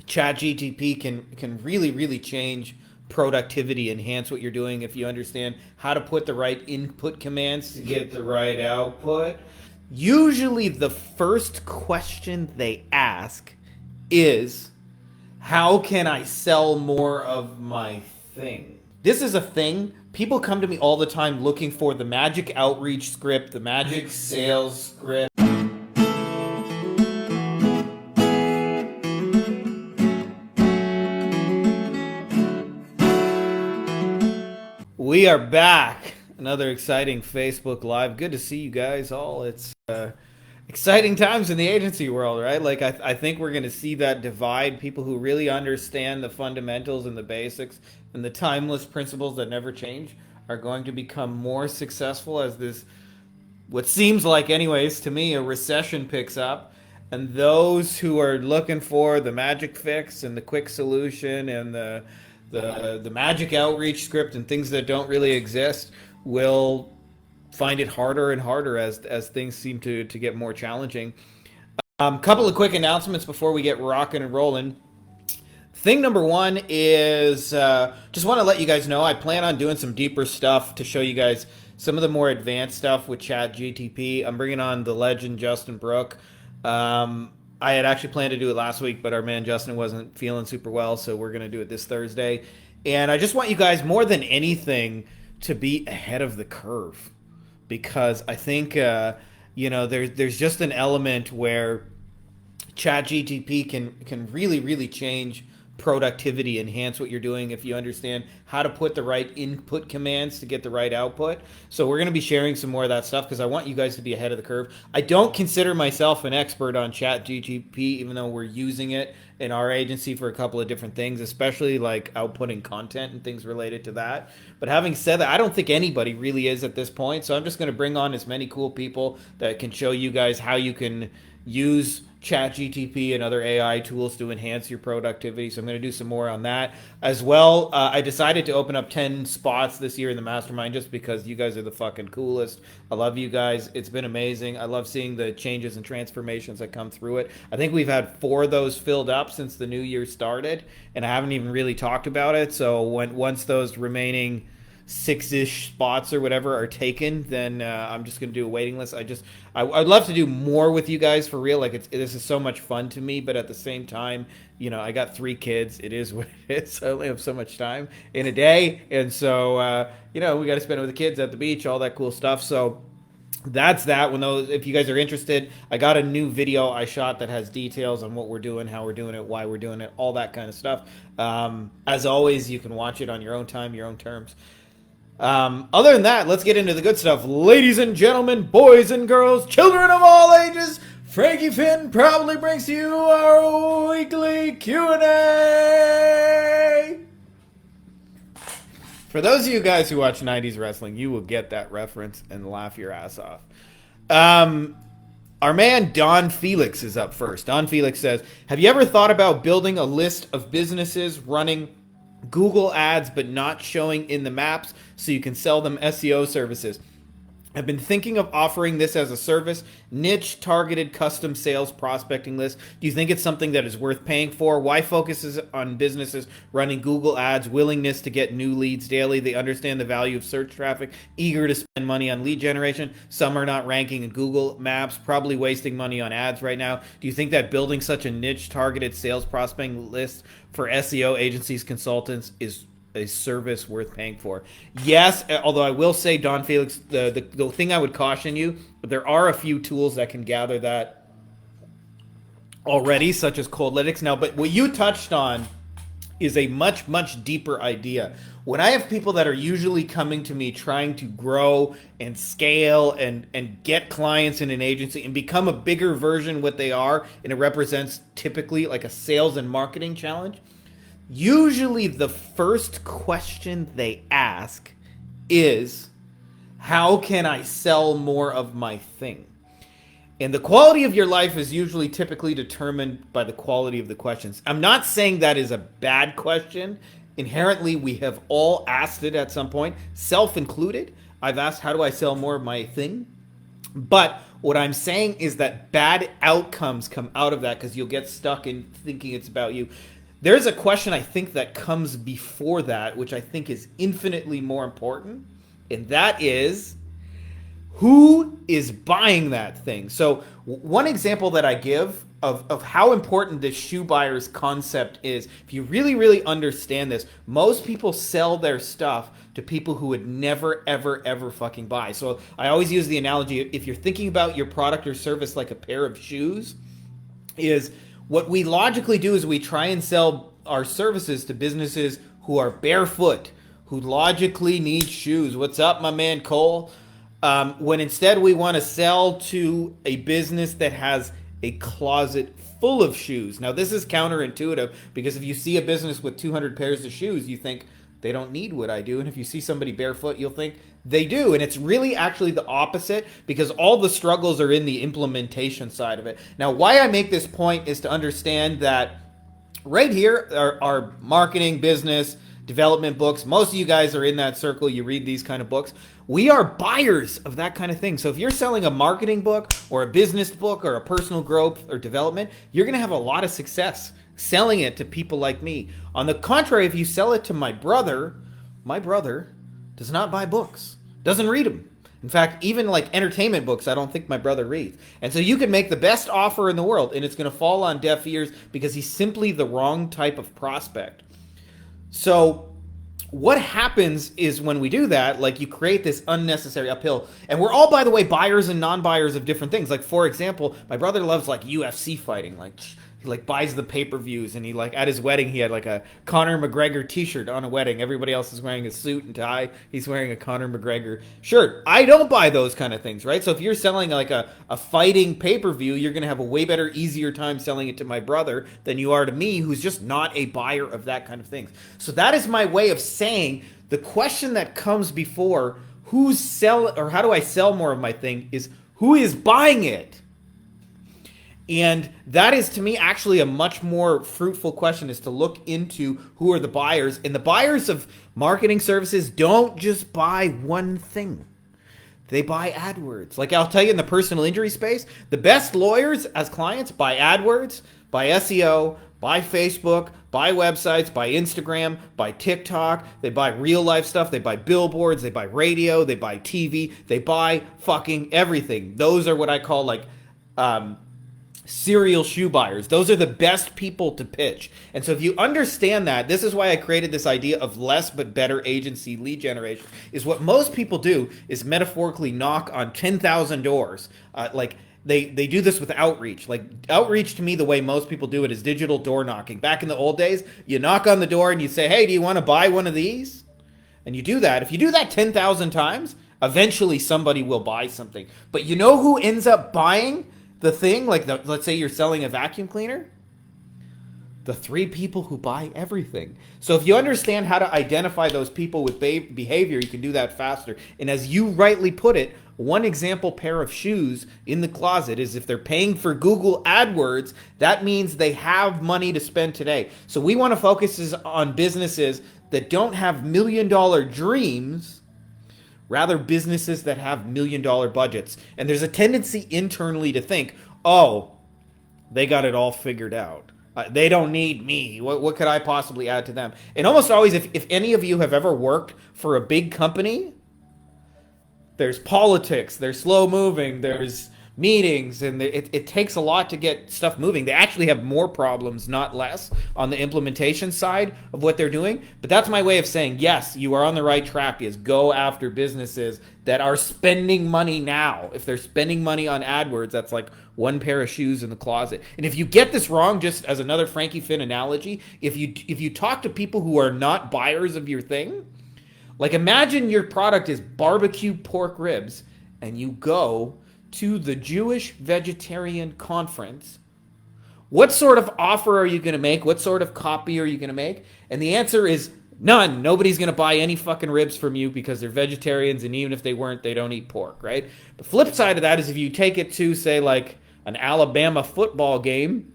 ChatGTP can really change productivity, enhance what you're doing if you understand how to put the right input commands to get the right output. Usually the first question they ask is, how can I sell more of my thing? This is a thing. People come to me all the time looking for the magic outreach script, the magic sales script. We are back. Another exciting Facebook Live. Good to see you guys all. It's exciting times in the agency world, right? Like, I think we're going to see that divide. People who really understand the fundamentals and the basics and the timeless principles that never change are going to become more successful as this, what seems like, anyways, to me, a recession picks up. And those who are looking for the magic fix and the quick solution and the magic outreach script and things that don't really exist will find it harder and harder as things seem to get more challenging. Couple of quick announcements before we get rocking and rolling. Thing number one is just want to let you guys know I plan on doing some deeper stuff to show you guys some of the more advanced stuff with ChatGTP. I'm bringing on the legend Justin Brook. I had actually planned to do it last week, but our man Justin wasn't feeling super well, so we're going to do it this Thursday. And I just want you guys, more than anything, to be ahead of the curve, because I think there's just an element where ChatGTP can really change productivity, enhance what you're doing if you understand how to put the right input commands to get the right output. So we're going to be sharing some more of that stuff because I want you guys to be ahead of the curve. I don't consider myself an expert on ChatGTP, even though we're using it in our agency for a couple of different things, especially like outputting content and things related to that. But having said that, I don't think anybody really is at this point. So I'm just going to bring on as many cool people that can show you guys how you can use ChatGTP and other AI tools to enhance your productivity. So I'm going to do some more on that as well. I decided to open up 10 spots this year in the mastermind just because you guys are the fucking coolest. I love you guys. It's been amazing. I love seeing the changes and transformations that come through it. I think we've had 4 of those filled up since the new year started, and I haven't even really talked about it. So once those remaining 6-ish spots or whatever are taken, then I'm just going to do a waiting list. I'd love to do more with you guys for real. Like, this is so much fun to me, but at the same time, I got 3 kids. It is what it is. I only have so much time in a day. And so, we got to spend it with the kids at the beach, all that cool stuff. So that's that. If you guys are interested, I got a new video I shot that has details on what we're doing, how we're doing it, why we're doing it, all that kind of stuff. As always, you can watch it on your own time, your own terms. Other than that, let's get into the good stuff. Ladies and gentlemen, boys and girls, children of all ages, Frankie Finn proudly brings to you our weekly Q&A. For those of you guys who watch 90s wrestling, you will get that reference and laugh your ass off. Our man Don Felix is up first. Don Felix says, have you ever thought about building a list of businesses running Google ads but not showing in the maps so you can sell them SEO services? I've been thinking of offering this as a service, niche targeted custom sales prospecting list. Do you think it's something that is worth paying for? Why focuses on businesses running Google ads, willingness to get new leads daily? They understand the value of search traffic, eager to spend money on lead generation. Some are not ranking in Google Maps, probably wasting money on ads right now. Do you think that building such a niche targeted sales prospecting list for SEO agencies, consultants is a service worth paying for? Yes, although I will say, Don Felix, the thing I would caution you, there are a few tools that can gather that already, such as Coldlytics. Now, but what you touched on is a much deeper idea. When I have people that are usually coming to me trying to grow and scale and get clients in an agency and become a bigger version of what they are, and it represents typically like a sales and marketing challenge, usually the first question they ask is, how can I sell more of my thing? And the quality of your life is usually typically determined by the quality of the questions. I'm not saying that is a bad question. Inherently, we have all asked it at some point, self included. I've asked, how do I sell more of my thing? But What I'm saying is that bad outcomes come out of that because you'll get stuck in thinking it's about you. There's a question I think that comes before that, which I think is infinitely more important, and that is, who is buying that thing? So one example that I give of how important the shoe buyer's concept is, if you really, really understand this, most people sell their stuff to people who would never, ever, ever fucking buy. So I always use the analogy, if you're thinking about your product or service like a pair of shoes, is what we logically do is we try and sell our services to businesses who are barefoot, who logically need shoes. What's up, my man Cole? When instead we want to sell to a business that has a closet full of shoes. Now, this is counterintuitive because if you see a business with 200 pairs of shoes, you think they don't need what I do. And if you see somebody barefoot, you'll think they do. And it's really actually the opposite because all the struggles are in the implementation side of it. Now, why I make this point is to understand that right here are marketing, business, development books. Most of you guys are in that circle. You read these kind of books. We are buyers of that kind of thing. So if you're selling a marketing book or a business book or a personal growth or development, you're going to have a lot of success selling it to people like me. On the contrary, if you sell it to my brother does not buy books, doesn't read them. In fact, even like entertainment books, I don't think my brother reads. And so you can make the best offer in the world and it's going to fall on deaf ears because he's simply the wrong type of prospect. So what happens is when we do that, like you create this unnecessary uphill. And we're all, by the way, buyers and non-buyers of different things. Like, for example, my brother loves like UFC fighting. Like, he like buys the pay-per-views, and he like at his wedding he had like a Conor McGregor t-shirt on a wedding. Everybody else is wearing a suit and tie. He's wearing a Conor McGregor shirt. I don't buy those kind of things, right? So if you're selling like a fighting pay-per-view, you're going to have a way better, easier time selling it to my brother than you are to me, who's just not a buyer of that kind of things. So that is my way of saying the question that comes before who's sell or how do I sell more of my thing is who is buying it? And that is, to me, actually a much more fruitful question, is to look into who are the buyers. And the buyers of marketing services don't just buy one thing. They buy AdWords. Like I'll tell you, in the personal injury space, the best lawyers as clients buy AdWords, buy SEO, buy Facebook, buy websites, buy Instagram, buy TikTok. They buy real life stuff. They buy billboards. They buy radio. They buy TV. They buy fucking everything. Those are what I call like serial shoe buyers. Those are the best people to pitch. And so if you understand that, this is why I created this idea of less but better agency lead generation, is what most people do is metaphorically knock on 10,000 doors. Like they do this with outreach. Like outreach to me, the way most people do it is digital door knocking. Back in the old days, you knock on the door and you say, hey, do you want to buy one of these? And you do that. If you do that 10,000 times, eventually somebody will buy something. But you know who ends up buying the thing? Like, let's say you're selling a vacuum cleaner. The 3 people who buy everything. So if you understand how to identify those people with behavior, you can do that faster. And as you rightly put it, one example pair of shoes in the closet is if they're paying for Google AdWords, that means they have money to spend today. So we want to focus on businesses that don't have $1 million dreams, rather businesses that have $1 million budgets. And there's a tendency internally to think, oh, they got it all figured out. They don't need me. What could I possibly add to them? And almost always, if any of you have ever worked for a big company, there's politics, there's slow moving, there's meetings, and it takes a lot to get stuff moving. They actually have more problems, not less, on the implementation side of what they're doing. But that's my way of saying, yes, you are on the right track, is go after businesses that are spending money now. If they're spending money on AdWords, that's like one pair of shoes in the closet. And if you get this wrong, just as another Frankie Finn analogy, if you talk to people who are not buyers of your thing, like imagine your product is barbecue pork ribs, and you go to the Jewish Vegetarian Conference. What sort of offer are you going to make? What sort of copy are you going to make? And the answer is none. Nobody's going to buy any fucking ribs from you because they're vegetarians, and even if they weren't, they don't eat pork, right? The flip side of that is if you take it to, say, like an Alabama football game,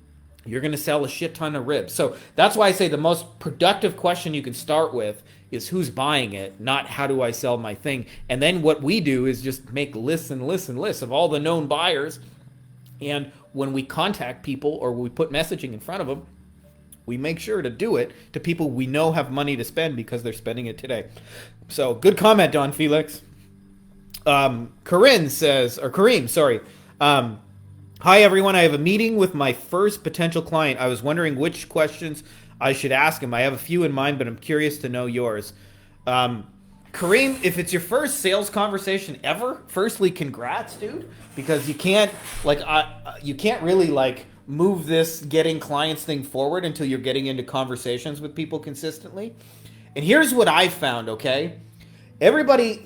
you're going to sell a shit ton of ribs. So that's why I say the most productive question you can start with is who's buying it, not how do I sell my thing. And then what we do is just make lists and lists and lists of all the known buyers. And when we contact people or we put messaging in front of them, we make sure to do it to people we know have money to spend because they're spending it today. So good comment, Don Felix. Kareem, sorry. Hi, everyone. I have a meeting with my first potential client. I was wondering which questions I should ask him. I have a few in mind, but I'm curious to know yours. Kareem, if it's your first sales conversation ever, firstly, congrats, dude, because you can't really move this getting clients thing forward until you're getting into conversations with people consistently. And here's what I found, okay? Everybody,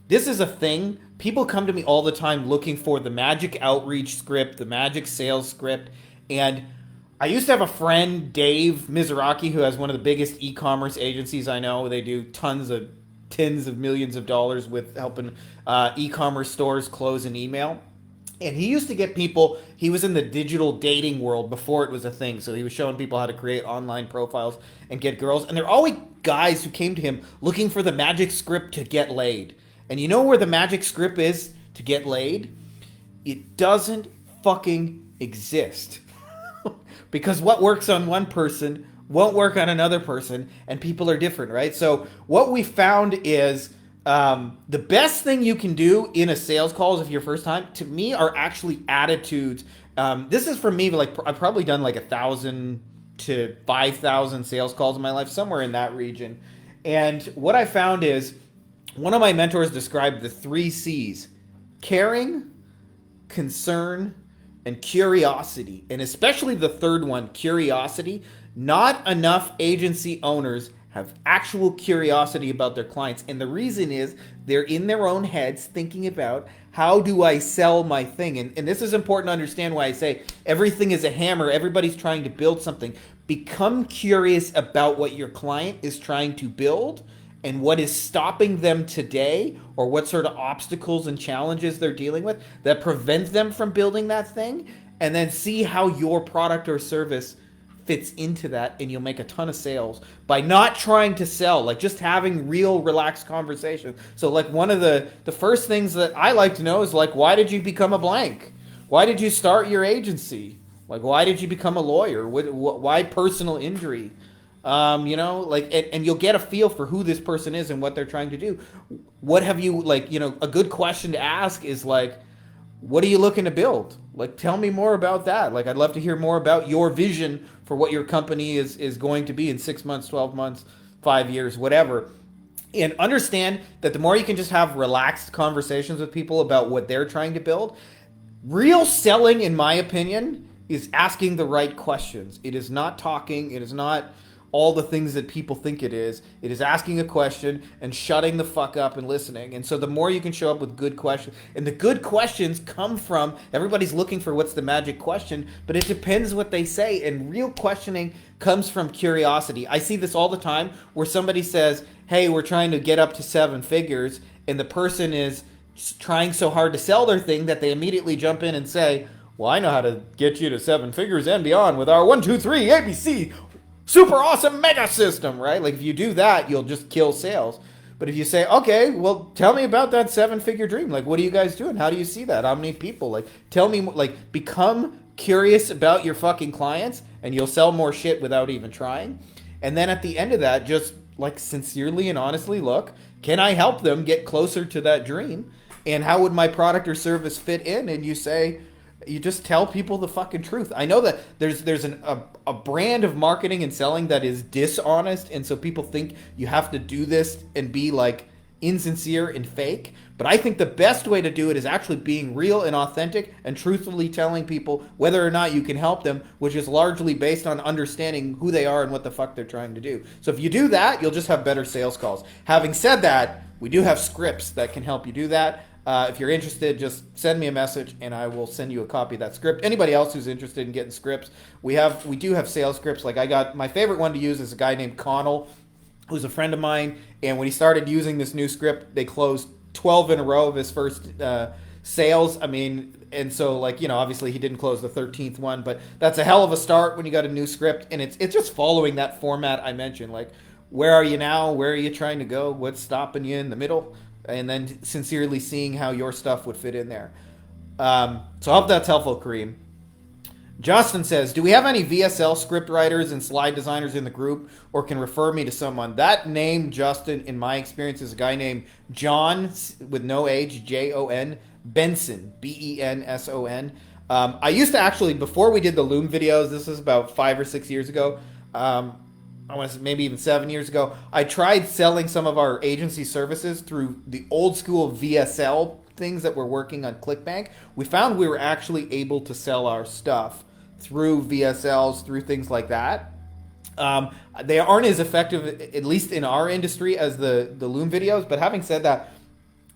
this is a thing. People come to me all the time looking for the magic outreach script, the magic sales script. And I used to have a friend, Dave Mizuraki, who has one of the biggest e-commerce agencies I know. They do tens of millions of dollars with helping e-commerce stores close an email. And he used to get people, he was in the digital dating world before it was a thing. So he was showing people how to create online profiles and get girls. And there are always guys who came to him looking for the magic script to get laid. And you know where the magic script is to get laid? It doesn't fucking exist. Because what works on one person won't work on another person, and people are different, right? So what we found is the best thing you can do in a sales call is if you're first time, to me, are actually attitudes. This is for me, I've probably done 1,000 to 5,000 sales calls in my life, somewhere in that region. And what I found is, one of my mentors described the 3 C's: caring, concern, and curiosity. And especially the third one, curiosity. Not enough agency owners have actual curiosity about their clients. And the reason is they're in their own heads thinking about, how do I sell my thing? And this is important to understand why I say everything is a hammer. Everybody's trying to build something. Become curious about what your client is trying to build and what is stopping them today, or what sort of obstacles and challenges they're dealing with that prevent them from building that thing, and then see how your product or service fits into that, and you'll make a ton of sales by not trying to sell, just having real relaxed conversation. So one of the first things that I like to know is why did you become a blank? Why did you start your agency? Why did you become a lawyer? Why personal injury? And you'll get a feel for who this person is and what they're trying to do. What have you, a good question to ask is what are you looking to build? Tell me more about that. I'd love to hear more about your vision for what your company is going to be in 6 months, 12 months, 5 years, whatever. And understand that the more you can just have relaxed conversations with people about what they're trying to build, real selling, in my opinion, is asking the right questions. It is not talking. It is not all the things that people think it is. It is asking a question and shutting the fuck up and listening. And so the more you can show up with good questions, and the good questions come from, everybody's looking for what's the magic question, but it depends what they say. And real questioning comes from curiosity. I see this all the time where somebody says, hey, we're trying to get up to 7 figures, and the person is trying so hard to sell their thing that they immediately jump in and say, well, I know how to get you to 7 figures and beyond with our 1, 2, 3 ABC super awesome mega system, right? If you do that, you'll just kill sales. But if you say, okay, well, tell me about that 7-figure dream. What are you guys doing? How do you see that? How many people? Tell me, become curious about your fucking clients, and you'll sell more shit without even trying. And then at the end of that, just sincerely and honestly look, can I help them get closer to that dream? And how would my product or service fit in? And you just tell people the fucking truth. I know that there's a brand of marketing and selling that is dishonest, and so people think you have to do this and be insincere and fake. But I think the best way to do it is actually being real and authentic and truthfully telling people whether or not you can help them, which is largely based on understanding who they are and what the fuck they're trying to do. So if you do that, you'll just have better sales calls. Having said that, we do have scripts that can help you do that. If you're interested, just send me a message and I will send you a copy of that script. Anybody else who's interested in getting scripts, we do have sales scripts. My favorite one to use is a guy named Connell, who's a friend of mine. And when he started using this new script, they closed 12 in a row of his first sales. I mean, and so like, obviously he didn't close the 13th one, but that's a hell of a start when you got a new script, and it's just following that format I mentioned. Like, where are you now? Where are you trying to go? What's stopping you in the middle? And then sincerely seeing how your stuff would fit in there. So I hope that's helpful, Kareem. Justin says, do we have any VSL script writers and slide designers in the group, or can refer me to someone? That name, Justin, in my experience, is a guy named John, with no H, Jon, Benson, Benson. I used to actually, before we did the Loom videos, this was about 5 or 6 years ago, I want to say maybe even 7 years ago, I tried selling some of our agency services through the old school VSL things that were working on ClickBank. We found we were actually able to sell our stuff through VSLs, through things like that. They aren't as effective, at least in our industry, as the Loom videos. But having said that,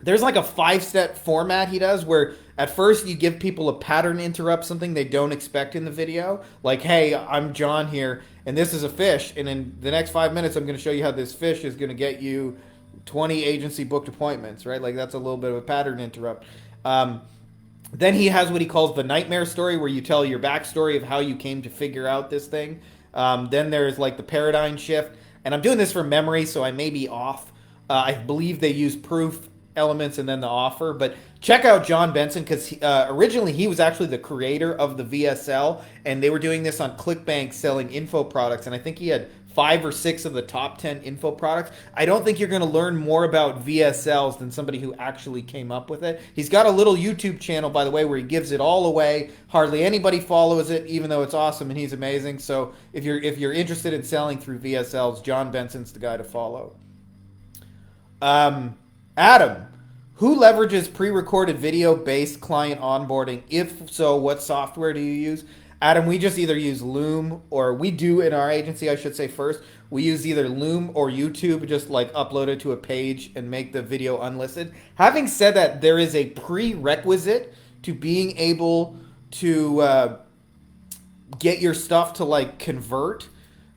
there's like a 5-step format he does where at first you give people a pattern interrupt, something they don't expect in the video. Like, hey, I'm John here, and this is a fish. And in the next 5 minutes, I'm going to show you how this fish is going to get you 20 agency booked appointments, right? Like, that's a little bit of a pattern interrupt. Then he has what he calls the nightmare story, where you tell your backstory of how you came to figure out this thing. Then there's like the paradigm shift. And I'm doing this from memory, so I may be off. I believe they use proof elements and then the offer. But check out John Benson, because originally he was actually the creator of the VSL, and they were doing this on ClickBank selling info products. And I think he had 5 or 6 of the top 10 info products. I don't think you're going to learn more about VSLs than somebody who actually came up with it. He's got a little YouTube channel, by the way, where he gives it all away. Hardly anybody follows it, even though it's awesome and he's amazing. So if you're interested in selling through VSLs, John Benson's the guy to follow. Adam, who leverages pre-recorded video-based client onboarding? If so, what software do you use? Adam, we just either use Loom, or we do in our agency, I should say first, we use either Loom or YouTube, just like upload it to a page and make the video unlisted. Having said that, there is a prerequisite to being able to get your stuff to like convert,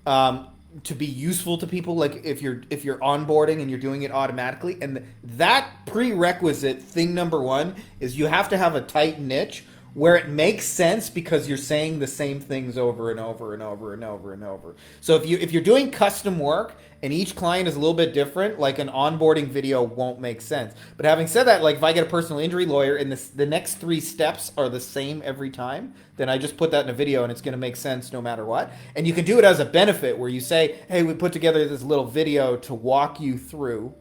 to be useful to people, like if you're onboarding and you're doing it automatically. And that prerequisite thing number one is you have to have a tight niche where it makes sense, because you're saying the same things over and over and over and over and over. So if you're doing custom work and each client is a little bit different, like an onboarding video won't make sense. But having said that, like if I get a personal injury lawyer and the next 3 steps are the same every time, then I just put that in a video and it's going to make sense no matter what. And you can do it as a benefit where you say, hey, we put together this little video to walk you through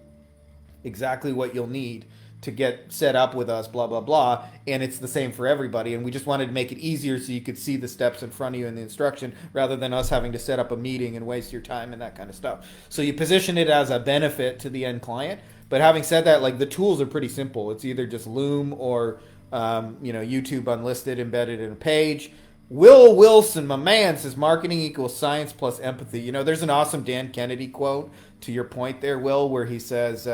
exactly what you'll need to get set up with us, blah, blah, blah. And it's the same for everybody. And we just wanted to make it easier so you could see the steps in front of you in the instruction, rather than us having to set up a meeting and waste your time and that kind of stuff. So you position it as a benefit to the end client. But having said that, like the tools are pretty simple. It's either just Loom or YouTube unlisted embedded in a page. Will Wilson, my man, says marketing equals science plus empathy. There's an awesome Dan Kennedy quote to your point there, Will, where he says,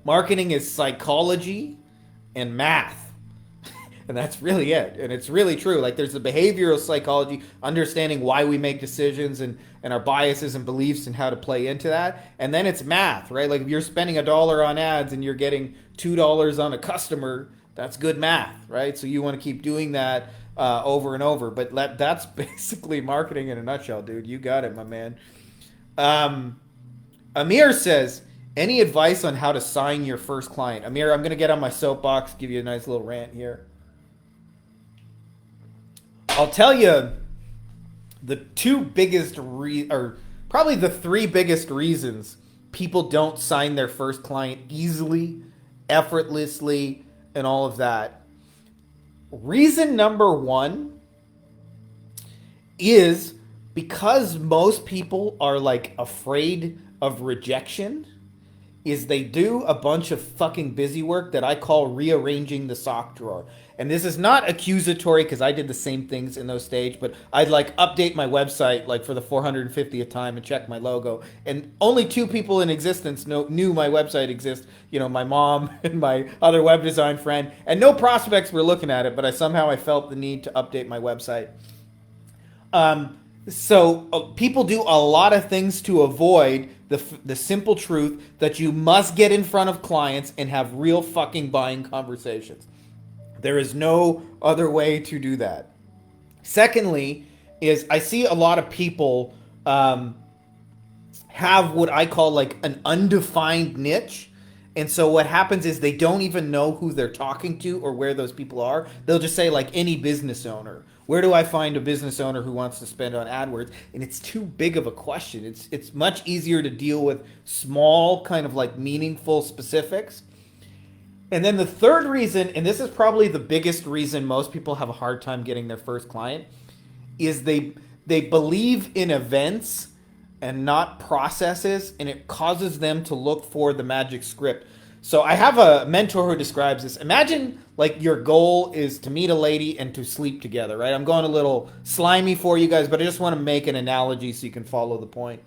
marketing is psychology and math. And that's really it. And it's really true. Like there's the behavioral psychology, understanding why we make decisions and our biases and beliefs and how to play into that. And then it's math, right? Like if you're spending $1 on ads and you're getting $2 on a customer, that's good math, right? So you want to keep doing that over and over. But that's basically marketing in a nutshell, dude. You got it, my man. Amir says, any advice on how to sign your first client? Amir, I'm going to get on my soapbox, give you a nice little rant here. I'll tell you the 2 biggest, or probably the 3 biggest reasons people don't sign their first client easily, effortlessly, and all of that. Reason number 1 is because most people are like afraid of rejection, is they do a bunch of fucking busy work that I call rearranging the sock drawer. And this is not accusatory, because I did the same things in those stages, but I'd like update my website like for the 450th time and check my logo. And only 2 people in existence knew my website exists. My mom and my other web design friend. And no prospects were looking at it, but somehow I felt the need to update my website. So people do a lot of things to avoid the simple truth that you must get in front of clients and have real fucking buying conversations. There is no other way to do that. Secondly, is I see a lot of people have what I call like an undefined niche. And so what happens is they don't even know who they're talking to or where those people are. They'll just say like any business owner. Where do I find a business owner who wants to spend on AdWords? And it's too big of a question. It's much easier to deal with small kind of like meaningful specifics. And then the third reason, and this is probably the biggest reason most people have a hard time getting their first client, is they believe in events and not processes, and it causes them to look for the magic script. So I have a mentor who describes this. Imagine like your goal is to meet a lady and to sleep together, right? I'm going a little slimy for you guys, but I just want to make an analogy so you can follow the point.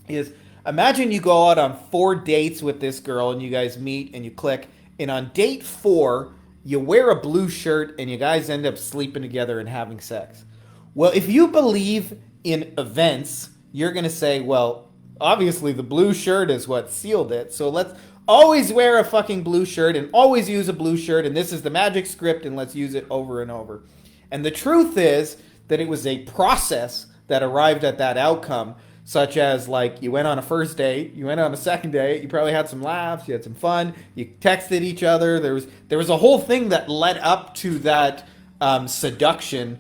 Is imagine you go out on 4 dates with this girl and you guys meet and you click, and on date 4, you wear a blue shirt and you guys end up sleeping together and having sex. Well, if you believe in events, you're going to say, well, obviously the blue shirt is what sealed it. So let's always wear a fucking blue shirt and always use a blue shirt. And this is the magic script and let's use it over and over. And the truth is that it was a process that arrived at that outcome, such as like you went on a first date, you went on a second date, you probably had some laughs, you had some fun, you texted each other. There was a whole thing that led up to that seduction,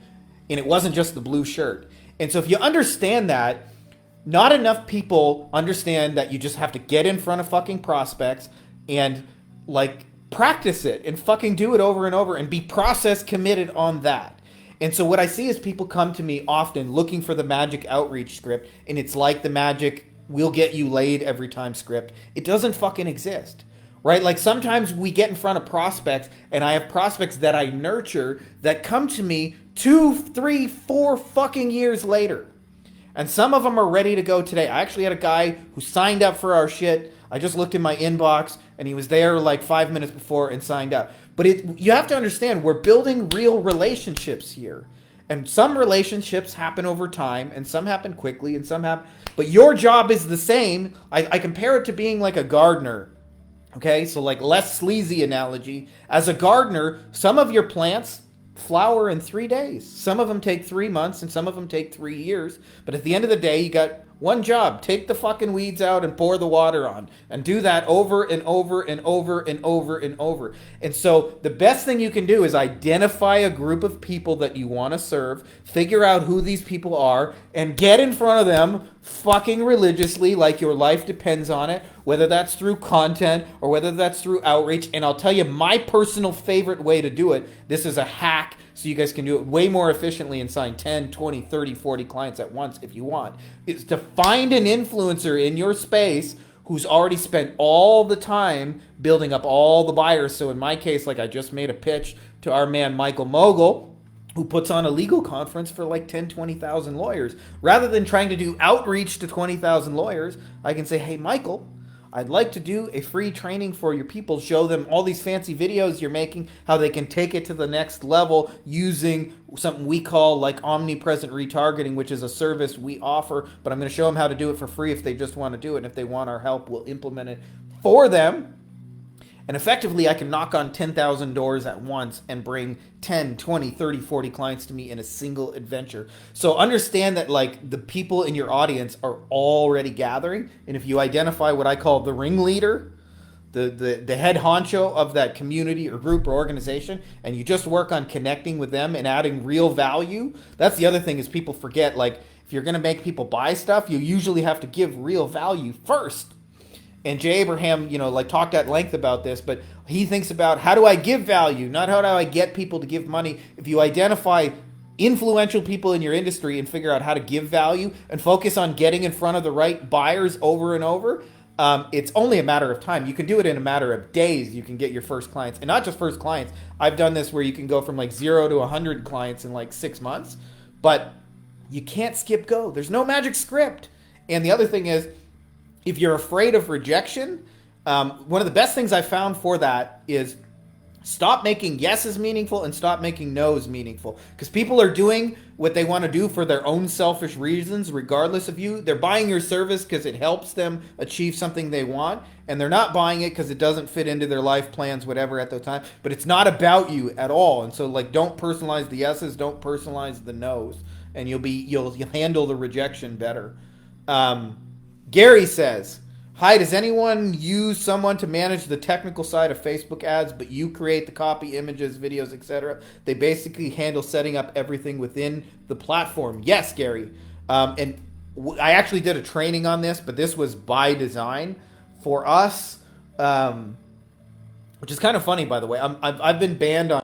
and it wasn't just the blue shirt. And so if you understand that, not enough people understand that you just have to get in front of fucking prospects and like practice it and fucking do it over and over and be process committed on that. And so what I see is people come to me often looking for the magic outreach script, and it's like the magic we'll get you laid every time script. It doesn't fucking exist, right? Like sometimes we get in front of prospects, and I have prospects that I nurture that come to me 2, 3, 4 fucking years later. And some of them are ready to go today. I actually had a guy who signed up for our shit. I just looked in my inbox, and he was there like 5 minutes before and signed up. But you have to understand, we're building real relationships here. And some relationships happen over time, and some happen quickly, and some happen... But your job is the same. I compare it to being like a gardener. Okay, so like less sleazy analogy. As a gardener, some of your plants flower in 3 days. Some of them take 3 months, and some of them take 3 years. But at the end of the day, you got one job. Take the fucking weeds out and pour the water on. And do that over and over and over and over and over. And so the best thing you can do is identify a group of people that you want to serve, figure out who these people are, and get in front of them fucking religiously like your life depends on it, whether that's through content or whether that's through outreach. And I'll tell you my personal favorite way to do it. This is a hack so you guys can do it way more efficiently and sign 10, 20, 30, 40 clients at once if you want. It's to find an influencer in your space who's already spent all the time building up all the buyers. So in my case, like I just made a pitch to our man Michael Mogul, who puts on a legal conference for like 10, 20,000 lawyers. Rather than trying to do outreach to 20,000 lawyers, I can say, hey, Michael, I'd like to do a free training for your people, show them all these fancy videos you're making, how they can take it to the next level using something we call like omnipresent retargeting, which is a service we offer, but I'm going to show them how to do it for free if they just want to do it. And if they want our help, we'll implement it for them. And effectively, I can knock on 10,000 doors at once and bring 10, 20, 30, 40 clients to me in a single adventure. So understand that like the people in your audience are already gathering. And if you identify what I call the ringleader, the head honcho of that community or group or organization, and you just work on connecting with them and adding real value. That's the other thing is people forget, like if you're going to make people buy stuff, you usually have to give real value first. And Jay Abraham, like talked at length about this, but he thinks about how do I give value, not how do I get people to give money. If you identify influential people in your industry and figure out how to give value and focus on getting in front of the right buyers over and over, it's only a matter of time. You can do it in a matter of days. You can get your first clients, and not just first clients. I've done this where you can go from like 0 to 100 clients in like 6 months, but you can't skip go. There's no magic script. And the other thing is, if you're afraid of rejection, one of the best things I found for that is Stop making yeses meaningful and stop making nos meaningful. Because people are doing what they want to do for their own selfish reasons, regardless of you. They're buying your service because it helps them achieve something they want, and they're not buying it because it doesn't fit into their life plans, whatever, at the time. But it's not about you at all. And so, like, don't personalize the yeses, don't personalize the nos, and you'll handle the rejection better. Um, Gary says, "Hi, does anyone use someone to manage the technical side of Facebook ads, but you create the copy, images, videos, etc.? They basically handle setting up everything within the platform." Yes, Gary. I actually did a training on this, but this was by design for us, which is kind of funny, by the way. I've been banned on